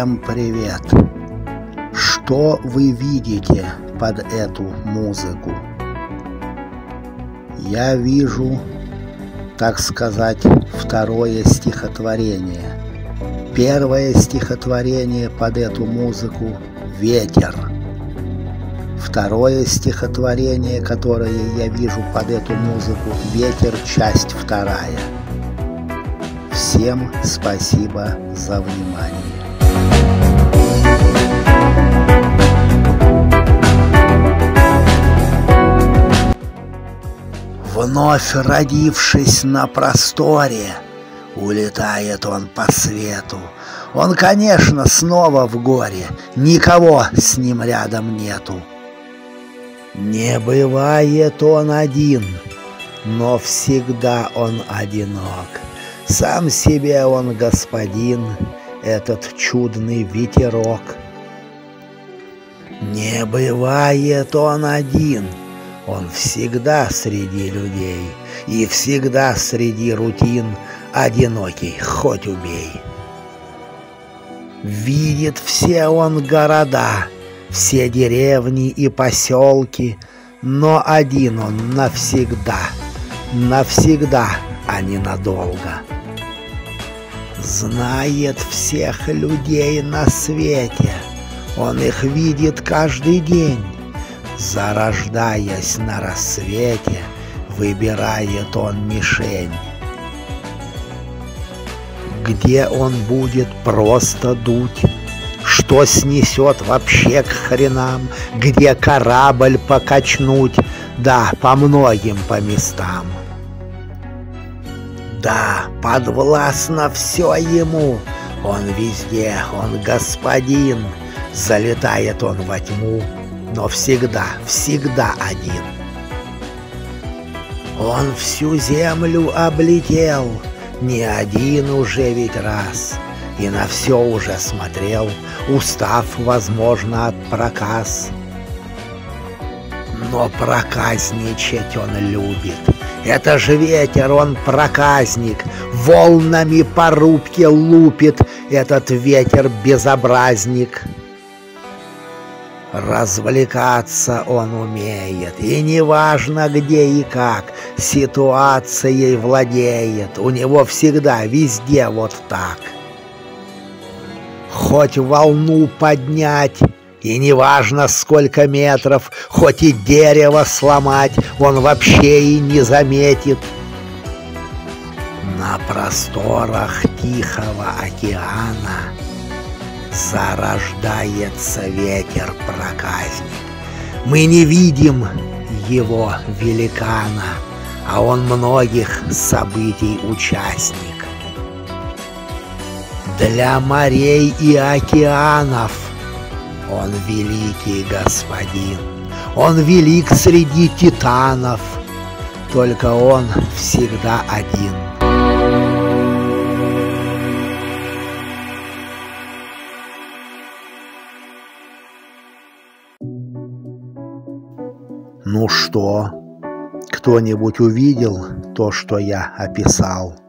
Всем привет! Что вы видите под эту музыку? Я вижу, так сказать, второе стихотворение. Первое стихотворение под эту музыку — «Ветер». Второе стихотворение, которое я вижу под эту музыку — «Ветер», часть вторая. Всем спасибо за внимание. Вновь родившись на просторе, улетает он по свету. Он, конечно, снова в горе, никого с ним рядом нету. Не бывает он один, но всегда он одинок. Сам себе он господин, этот чудный ветерок. Не бывает он один, он всегда среди людей и всегда среди рутин, одинокий, хоть убей. Видит все он города, все деревни и поселки, но один он навсегда, навсегда, а не надолго. Знает всех людей на свете, он их видит каждый день. Зарождаясь на рассвете, выбирает он мишень. Где он будет просто дуть, что снесет вообще к хренам, где корабль покачнуть, да, по многим по местам. Да, подвластно все ему, он везде, он господин, залетает он во тьму, но всегда, всегда один. Он всю землю облетел, не один уже ведь раз, и на все уже смотрел, устав, возможно, от проказ. Но проказничать он любит, это же ветер, он проказник, волнами по рубке лупит этот ветер-безобразник. Развлекаться он умеет, и неважно где и как, ситуацией владеет, у него всегда, везде вот так. Хоть волну поднять, и неважно сколько метров, хоть и дерево сломать, он вообще и не заметит. На просторах Тихого океана зарождается ветер-проказник. Мы не видим его великана, а он многих событий участник. Для морей и океанов он великий господин, он велик среди титанов, только он всегда один. Ну что, кто-нибудь увидел то, что я описал?